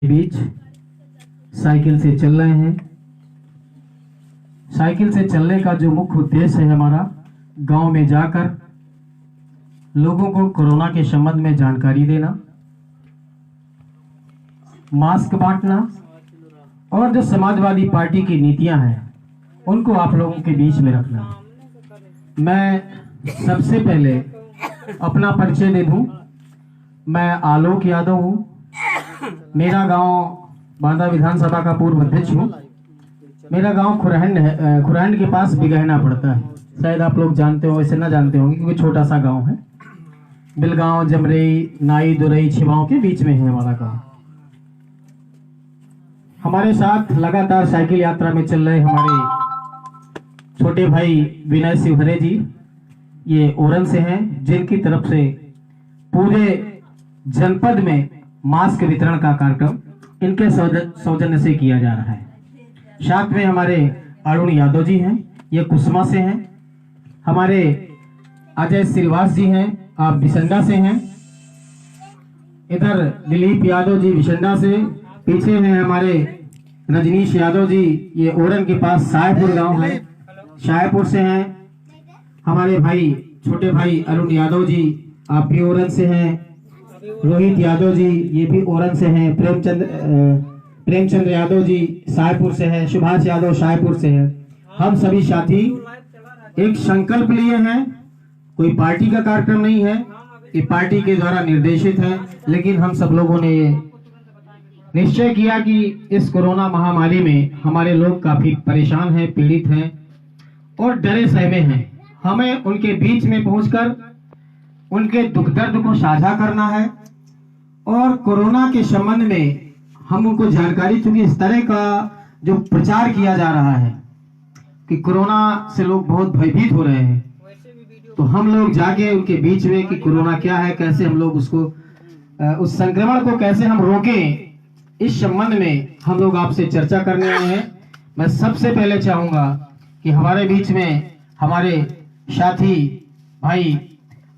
बीच cycle से चल रहे हैं। साइकिल से चलने का जो मुख्य उद्देश्य है हमारा गांव में जाकर लोगों को कोरोना के संबंध में जानकारी देना, मास्क बांटना और जो समाजवादी पार्टी की नीतियां हैं उनको आप लोगों के बीच में रखना। मैं सबसे पहले अपना परिचय दे दूं। मैं आलोक यादव हूं। मेरा गांव बांदा विधानसभा का पूर्व अध्यक्ष हूँ। मेरा गांव खुरहंड है। खुरहंड के पास बिगहना पड़ता है। शायद आप लोग जानते हो, वैसे ना जानते होंगे क्योंकि छोटा सा गांव है। बिलगांव, जमरई, नाई, दुरई, छिवाओं के बीच में है हमारा गांव। हमारे साथ लगातार साइकिल यात्रा में चल रहे हमारे छोटे भाई विनय शिवहरे जी, ये ओरन से हैं, जिनकी तरफ से पूरे जनपद में मास्क वितरण का कार्यक्रम इनके सौजन्य से किया जा रहा है। साथ में हमारे अरुण यादव जी हैं, ये कुसमा से हैं। हमारे अजय श्रीवास जी हैं, आप बिशंडा से हैं। इधर दिलीप यादव जी बिशंडा से। पीछे हैं हमारे रजनीश यादव जी, ये ओरन के पास सायपुर गांव है, शायपुर से हैं। हमारे भाई छोटे भाई अरुण यादव जी, आप भी ओरन से हैं। रोहित यादव जी, ये भी ओरन से हैं। प्रेमचंद्र यादव जी सायपुर से हैं। सुभाष यादव सायपुर से हैं। हम सभी साथी एक संकल्प लिए हैं। कोई पार्टी का कार्यक्रम नहीं है, ये पार्टी के द्वारा निर्देशित है, लेकिन हम सब लोगों ने ये निश्चय किया कि इस कोरोना महामारी में हमारे लोग काफी परेशान हैं, पीड़ित हैं और डरे सहमे हैं। हमें उनके बीच में पहुंचकर उनके दुख दर्द को साझा करना है और कोरोना के संबंध में हम उनको जानकारी, क्योंकि इस तरह का जो प्रचार किया जा रहा है कि कोरोना से लोग बहुत भयभीत हो रहे हैं, तो हम लोग जाके उनके बीच में कि कोरोना क्या है, कैसे हम लोग उसको उस संक्रमण को कैसे हम रोकें, इस संबंध में हम लोग आपसे चर्चा करने आए हैं। मैं सबसे पहले चाहूंगा कि हमारे बीच में हमारे साथी भाई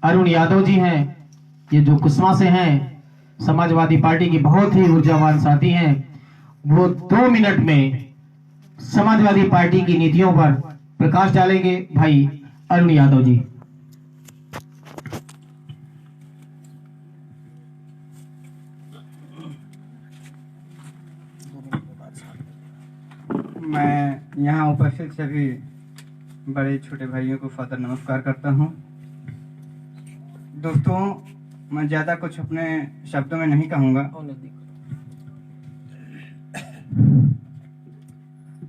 अरुण यादव जी हैं, ये जो कुसमा से हैं, समाजवादी पार्टी की बहुत ही ऊर्जावान साथी हैं। वो 2 मिनट में समाजवादी पार्टी की नीतियों पर प्रकाश डालेंगे। भाई अरुण यादव जी। मैं यहाँ उपस्थित सभी बड़े छोटे भाइयों को फतर नमस्कार करता हूँ। दोस्तों, मैं ज़्यादा कुछ अपने शब्दों में नहीं कहूँगा,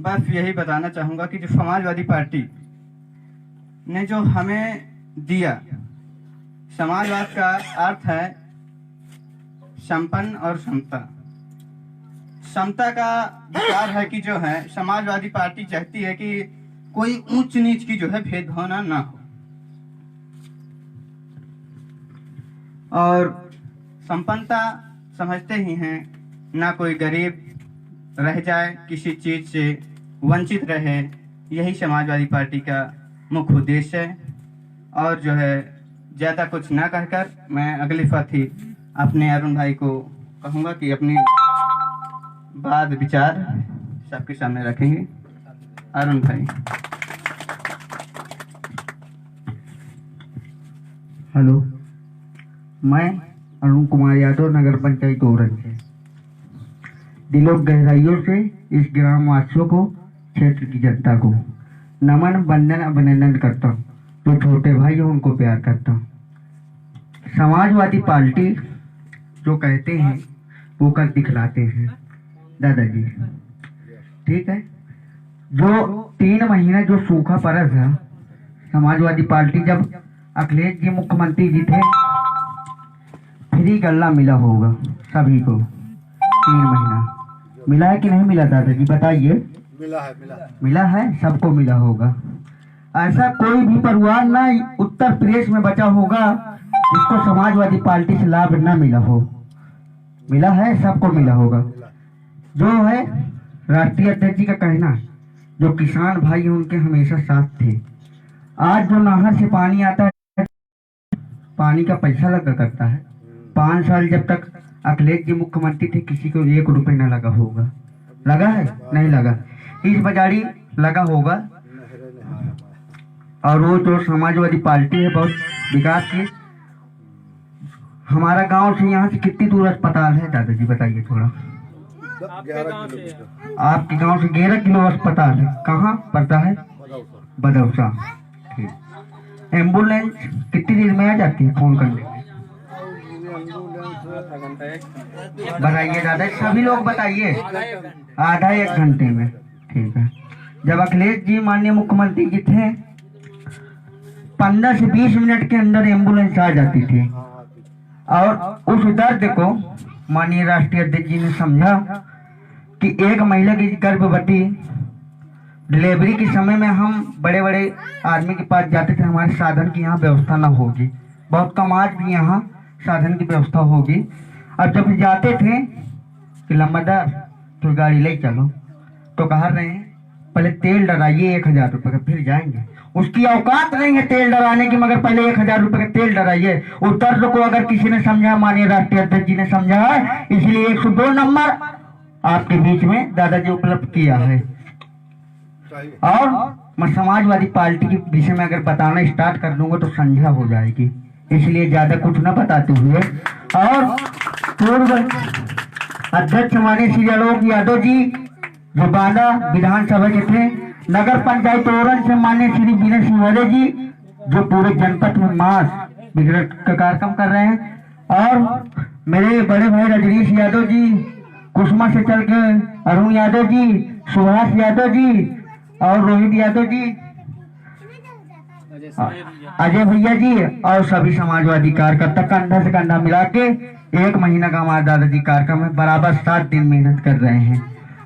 बस यही बताना चाहूँगा कि जो समाजवादी पार्टी ने जो हमें दिया, समाजवाद का अर्थ है संपन्न और समता। समता का विचार है कि जो है समाजवादी पार्टी चाहती है कि कोई ऊंच नीच की जो है भेदभावना ना हो, और संपन्नता समझते ही हैं, ना कोई गरीब रह जाए, किसी चीज से वंचित रहे। यही समाजवादी पार्टी का मुख्य उद्देश्य है। और जो है ज्यादा कुछ ना कहकर मैं अगली साथी अपने अरुण भाई को कहूंगा कि अपनी बात विचार सबके सामने रखेंगे। अरुण भाई। हेलो, मैं अरुण कुमार यादव, नगर पंचायत ओरन से दिलों गहराइयों से इस ग्राम वासियों को, क्षेत्र की जनता को नमन, वंदन, अभिनंदन करता हूँ। जो छोटे भाई हो उनको प्यार करता हूँ। समाजवादी पार्टी जो कहते हैं वो कर दिखलाते हैं दादाजी, ठीक है। जो 3 महीना जो सूखा पड़ा था, समाजवादी पार्टी जब अखिलेश जी मुख्यमंत्री जी थे, फ्री गल्ला मिला होगा सभी को। 3 महीना मिला है कि नहीं मिला दादाजी, बताइए। मिला है, सबको मिला होगा। ऐसा कोई भी परिवार ना उत्तर प्रदेश में बचा होगा जिसको समाजवादी पार्टी से लाभ ना मिला हो। मिला है, सबको मिला होगा। जो है राष्ट्रीय अध्यक्ष जी का कहना, जो किसान भाई हैं उनके हमेशा साथ थे। आज जो नहर से पानी आता है, पानी का पैसा लगा करता है। 5 साल जब तक अखिलेश जी मुख्यमंत्री थे किसी को 1 रुपये न लगा होगा। लगा है? नहीं लगा। इस बजाड़ी लगा होगा। और वो जो समाजवादी पार्टी है बहुत विकास की। हमारा गांव से यहाँ से कितनी दूर अस्पताल है दादाजी बताइए थोड़ा। आपके गांव से 11 किलो अस्पताल है। कहाँ पड़ता है? बदौसा। ठीक। एम्बुलेंस कितनी देर में आ जाती है फोन करने में? बताइए दादा, सभी लोग बताइए। आधा 1 घंटे में। ठीक है। जब अखिलेश जी माननीय मुख्यमंत्री जी थे 15 से 20 मिनट के अंदर एम्बुलेंस आ जाती थी। और उस दर्द को माननीय राष्ट्रीय अध्यक्ष जी ने समझा कि एक महिला की गर्भवती डिलीवरी के समय में हम बड़े बड़े आदमी के पास जाते थे, हमारे साधन की यहाँ व्यवस्था ना होगी। बहुत कम आज भी यहाँ साधन की व्यवस्था होगी। अब जब जाते थे कि लंबादार तो गाड़ी ले चलो, तो कहा रहे हैं पहले तेल डराइए 1000 रुपये का, फिर जाएंगे। उसकी औकात नहीं है तेल डराने की, मगर पहले 1000 रुपये का तेल डराइए। उस दर्द को अगर किसी ने समझा, माननीय राष्ट्रीय अध्यक्ष जी ने समझा है, इसलिए 102 नंबर आपके बीच में दादाजी उपलब्ध किया है। और मैं समाजवादी पार्टी के विषय में अगर बताना स्टार्ट कर दूंगा तो संध्या हो जाएगी, इसलिए ज्यादा कुछ न बताते हुए। और पूर्व अध्यक्ष माननीय श्री आलोक यादव जी जो बांदा विधानसभा के थे, नगर पंचायत ओरन से माननीय श्री विनय सिंह जी जो पूरे जनपद में मास विग्रह का कार्यक्रम कर रहे हैं, और मेरे बड़े भाई रजनीश यादव जी, कुसुमा से चल के अरुण यादव जी, सुभाष यादव जी और रोहित यादव जी, अजय भैया जी और सभी समाजवादी कार्यकर्ता कंधा से कंधा मिला के 1 महीना का हमारा दादाजी कार्यक्रम है। बराबर 7 दिन मेहनत कर रहे हैं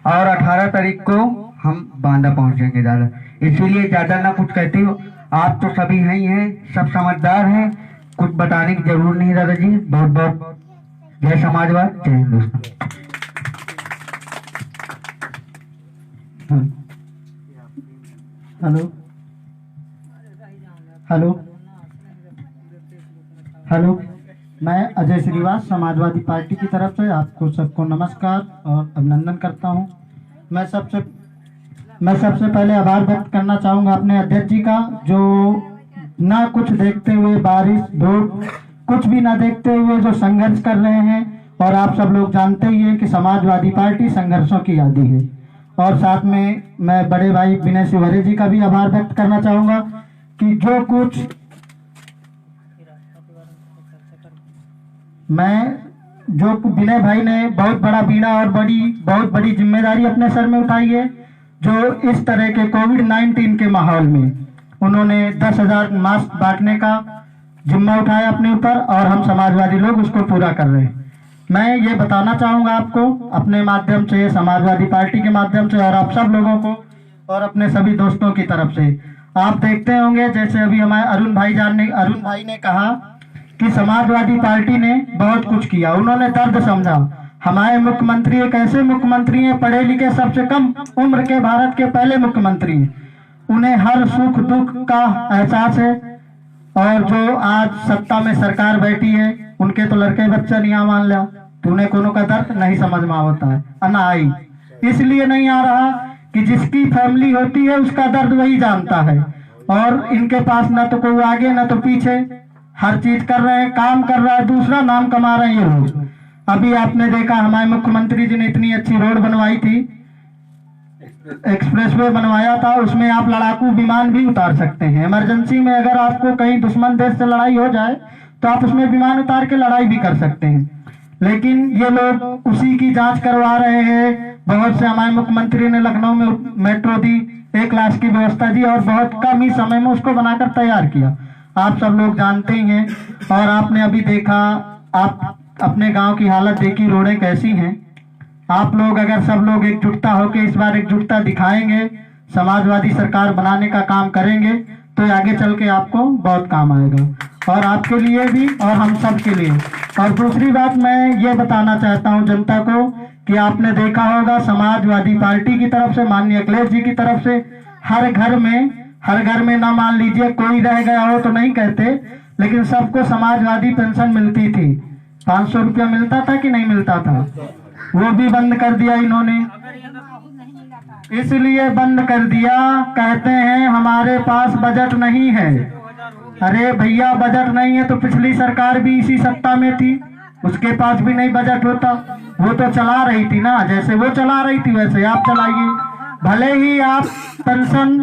और 18 तारीख को हम बांदा पहुंचेंगे दादा। इसीलिए ज्यादा ना कुछ कहते हो, आप तो सभी हैं ही हैं, सब समझदार हैं, कुछ बताने की जरूर नहीं दादाजी। बहुत बहुत जय समाजवाद, जय हिंदुस्तान। हेलो हेलो हेलो, मैं अजय श्रीवास समाजवादी पार्टी की तरफ से आपको सबको नमस्कार और अभिनंदन करता हूं। मैं सबसे पहले आभार व्यक्त करना चाहूँगा अपने अध्यक्ष जी का, जो ना कुछ देखते हुए, बारिश धूप कुछ भी ना देखते हुए जो संघर्ष कर रहे हैं। और आप सब लोग जानते ही हैं कि समाजवादी पार्टी संघर्षों की आदी है। और साथ में मैं बड़े भाई विनय सिंह जी का भी आभार व्यक्त करना चाहूँगा कि जो कुछ विनय भाई ने बहुत बड़ा बीड़ा और बहुत बड़ी जिम्मेदारी अपने सर में उठाई है, जो इस तरह के कोविड-19 के माहौल में उन्होंने 10,000 मास्क बांटने का जिम्मा उठाया अपने ऊपर, और हम समाजवादी लोग उसको पूरा कर रहे हैं। मैं ये बताना चाहूँगा आपको अपने माध्यम से, समाजवादी पार्टी के माध्यम से, और आप सब लोगों को और अपने सभी दोस्तों की तरफ से। आप देखते होंगे जैसे अभी हमारे अरुण भाई ने कहा कि समाजवादी पार्टी ने बहुत कुछ किया, उन्होंने दर्द समझा। हमारे मुख्यमंत्री एक ऐसे मुख्यमंत्री हैं, पढ़े लिखे सबसे कम उम्र के भारत के पहले मुख्यमंत्री हैं, उन्हें हर सुख दुख का एहसास है। और जो आज सत्ता में सरकार बैठी है, उनके तो लड़के बच्चा नहीं मान लिया, तो उन्हें कोनो का दर्द नहीं समझ में आता है। अनाई इसलिए नहीं आ रहा कि जिसकी फैमिली होती है उसका दर्द वही जानता है, और इनके पास ना तो कोई आगे ना तो पीछे, हर चीज कर रहे हैं, काम कर रहा है, दूसरा नाम कमा रहे हैं ये लोग। अभी आपने देखा हमारे मुख्यमंत्री जी ने इतनी अच्छी रोड बनवाई थी, एक्सप्रेसवे बनवाया था, उसमें आप लड़ाकू विमान भी उतार सकते हैं। इमरजेंसी में अगर आपको कहीं दुश्मन देश से लड़ाई हो जाए तो आप उसमें विमान उतार के लड़ाई भी कर सकते हैं। लेकिन ये लोग उसी की जांच करवा रहे हैं। बहुत से हमारे मुख्यमंत्री ने लखनऊ में मेट्रो दी, 1 लाख की व्यवस्था दी, और बहुत कम ही समय में उसको बनाकर तैयार किया। आप सब लोग जानते ही हैं। और आपने अभी देखा, आप अपने गांव की हालत देखी, रोडें कैसी हैं। आप लोग अगर सब लोग एकजुटता होकर इस बार एकजुटता दिखाएंगे, समाजवादी सरकार बनाने का काम करेंगे, तो आगे चल के आपको बहुत काम आएगा, और आपके लिए भी और हम सब के लिए। और दूसरी बात मैं ये बताना चाहता हूँ जनता को कि आपने देखा होगा समाजवादी पार्टी की तरफ से, माननीय अखिलेश जी की तरफ से, हर घर में ना मान लीजिए कोई रह गया हो तो नहीं कहते, लेकिन सबको समाजवादी पेंशन मिलती थी। 500 रुपया मिलता था कि नहीं मिलता था? वो भी बंद कर दिया इन्होंने। इसलिए बंद कर दिया, कहते हैं हमारे पास बजट नहीं है। अरे भैया, बजट नहीं है तो पिछली सरकार भी इसी सत्ता में थी, उसके पास भी नहीं बजट होता। वो तो चला रही थी ना, जैसे वो चला रही थी वैसे आप चलाइए। भले ही आप पेंशन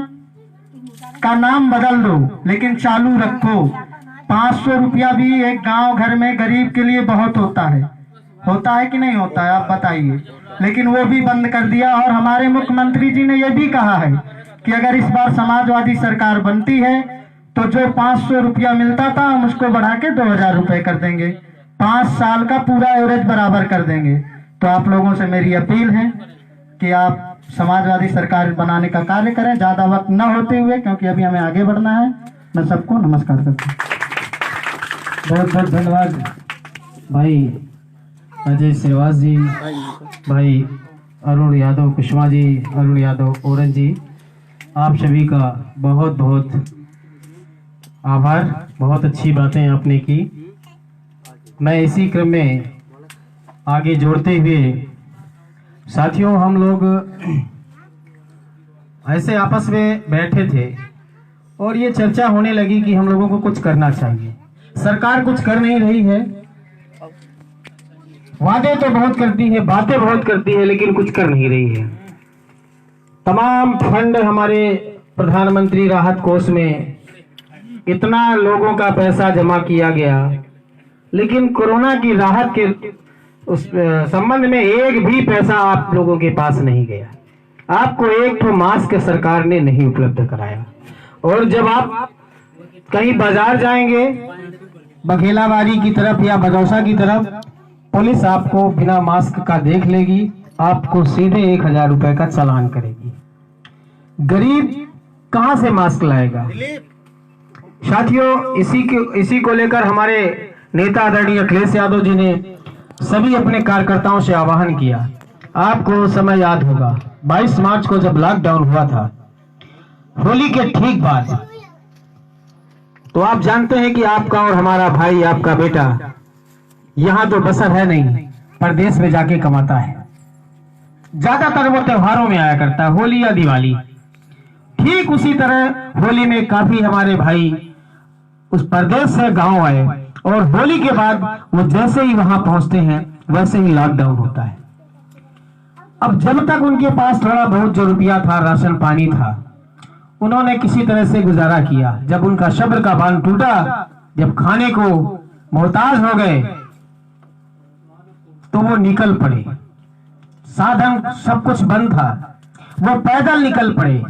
का नाम बदल दो, लेकिन चालू रखो। 500 रुपया भी एक गांव घर में गरीब के लिए बहुत होता है कि नहीं होता है? आप बताइए। लेकिन वो भी बंद कर दिया। और हमारे मुख्यमंत्री जी ने यह भी कहा है कि अगर इस बार समाजवादी सरकार बनती है तो जो 500 रुपया मिलता था हम उसको बढ़ा के 2000 रुपये कर देंगे, 5 साल का पूरा एवरेज बराबर कर देंगे। तो आप लोगों से मेरी अपील है कि आप समाजवादी सरकार बनाने का कार्य करें, ज्यादा वक्त न होते हुए, क्योंकि अभी हमें आगे बढ़ना है। मैं सबको नमस्कार करता हूँ। बहुत बहुत धन्यवाद भाई अजय श्रीवास जी, भाई अरुण यादव कुशवाहा जी, अरुण यादव ओरन जी, आप सभी का बहुत बहुत आभार। बहुत अच्छी बातें आपने की। मैं इसी क्रम में आगे जोड़ते हुए साथियों, हम लोग ऐसे आपस में बैठे थे और ये चर्चा होने लगी कि हम लोगों को कुछ करना चाहिए। सरकार कुछ कर नहीं रही है, वादे तो बहुत करती है, बातें बहुत करती है, लेकिन कुछ कर नहीं रही है। तमाम फंड हमारे प्रधानमंत्री राहत कोष में इतना लोगों का पैसा जमा किया गया, लेकिन कोरोना की राहत के उस संबंध में एक भी पैसा आप लोगों के पास नहीं गया। आपको एक तो मास्क सरकार ने नहीं उपलब्ध कराया। और जब आप कहीं बाजार जाएंगे, बघेलाबाड़ी की तरफ या बदौसा की तरफ, पुलिस आपको बिना मास्क का देख लेगी, आपको सीधे 1000 रुपए का चालान करेगी। गरीब कहां से मास्क लाएगा? साथियों, इसी को लेकर हमारे नेता आदरणीय अखिलेश यादव जी ने सभी अपने कार्यकर्ताओं से आह्वान किया। आपको समय याद होगा 22 मार्च को जब लॉकडाउन हुआ था, होली के ठीक बाद, तो आप जानते हैं कि आपका और हमारा भाई, आपका बेटा यहां तो बसर है नहीं, परदेश में जाके कमाता है। ज्यादातर वो त्योहारों में आया करता है, होली या दिवाली। ठीक उसी तरह होली में काफी हमारे भाई उस परदेश से गांव आए और होली के बाद वो जैसे ही वहां पहुंचते हैं वैसे ही लॉकडाउन होता है। अब जब तक उनके पास थोड़ा बहुत जो रुपया था, राशन पानी था, उन्होंने किसी तरह से गुजारा किया। जब उनका सब्र का बांध टूटा, जब खाने को मोहताज हो गए, तो वो निकल पड़े। साधन सब कुछ बंद था, वो पैदल निकल पड़े।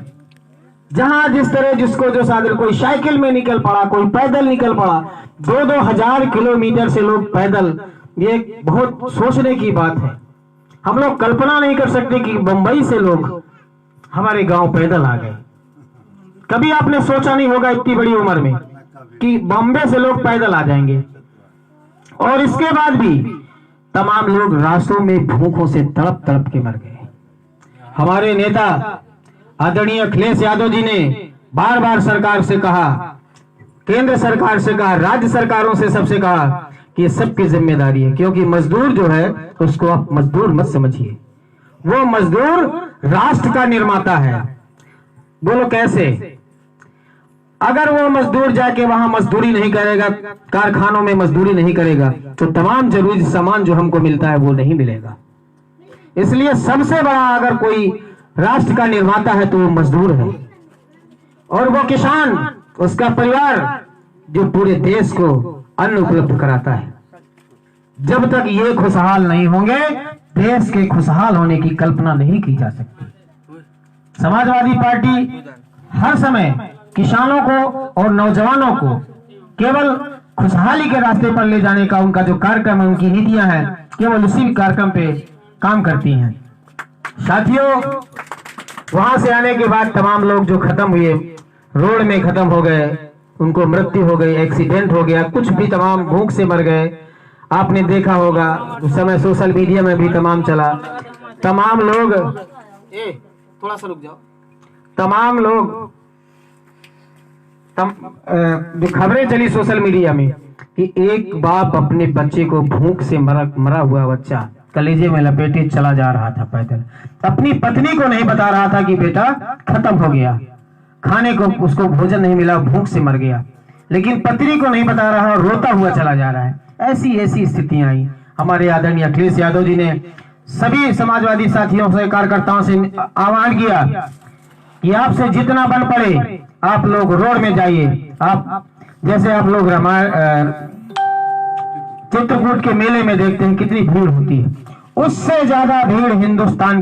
जहां जिस तरह जिसको जो साधन, कोई साइकिल में निकल पड़ा, कोई पैदल निकल पड़ा। 2-2 हजार किलोमीटर से लोग पैदल, ये बहुत सोचने की बात है। हम लोग कल्पना नहीं कर सकते कि बंबई से लोग हमारे गांव पैदल आ गए। कभी आपने सोचा नहीं होगा इतनी बड़ी उम्र में कि बॉम्बे से लोग पैदल आ जाएंगे। और इसके बाद भी तमाम लोग रास्तों में भूखों से तड़प तड़प के मर गए। हमारे नेता आदरणीय अखिलेश यादव जी ने बार बार सरकार से कहा, केंद्र सरकार से कहा, राज्य सरकारों से सबसे कहा कि ये सबकी जिम्मेदारी है, क्योंकि मजदूर जो है उसको आप मजदूर मत समझिए, वो मजदूर राष्ट्र का निर्माता है। बोलो कैसे? अगर वो मजदूर जाके वहां मजदूरी नहीं करेगा, कारखानों में मजदूरी नहीं करेगा, तो तमाम जरूरी सामान जो हमको मिलता है वो नहीं मिलेगा। इसलिए सबसे बड़ा अगर कोई राष्ट्र का निर्माता है तो वो मजदूर है, और वो किसान, उसका परिवार जो पूरे देश को अन्न उपलब्ध कराता है। जब तक ये खुशहाल नहीं होंगे, देश के खुशहाल होने की कल्पना नहीं की जा सकती। समाजवादी पार्टी हर समय किसानों को और नौजवानों को केवल खुशहाली के रास्ते पर ले जाने का उनका जो कार्यक्रम है, उनकी नीतियां हैं, केवल उसी कार्यक्रम पे काम करती हैं। साथियों, वहां से आने के बाद तमाम लोग जो खत्म हुए, रोड में खत्म हो गए, उनको मृत्यु हो गई, एक्सीडेंट हो गया, कुछ भी तमाम भूख से मर गए। आपने देखा होगा उस समय सोशल मीडिया में भी तमाम चला। तमाम लोग, थोड़ा सा रुक जाओ, तमाम लोग जो खबरें चली सोशल मीडिया में कि एक बाप अपने बच्चे को भूख से मरा हुआ बच्चा कलेजे में लपेटे चला जा रहा था पैदल, अपनी पत्नी को नहीं बता रहा था कि बेटा खत्म हो गया, खाने को उसको भोजन नहीं मिला, भूख से मर गया, लेकिन पत्नी को नहीं बता रहा और रोता हुआ चला जा रहा है। ऐसी ऐसी स्थितियां आई। हमारे आदरणीय अखिलेश यादव जी ने सभी समाजवादी साथियों से, कार्यकर्ताओं से आह्वान किया कि आपसे जितना बन पड़े आप लोग रोड में जाइए। आप जैसे आप लोग रामायण चित्रकूट के मेले में देखते हैं कितनी भीड़ होती है, उससे ज्यादा भीड़ हिंदुस्तान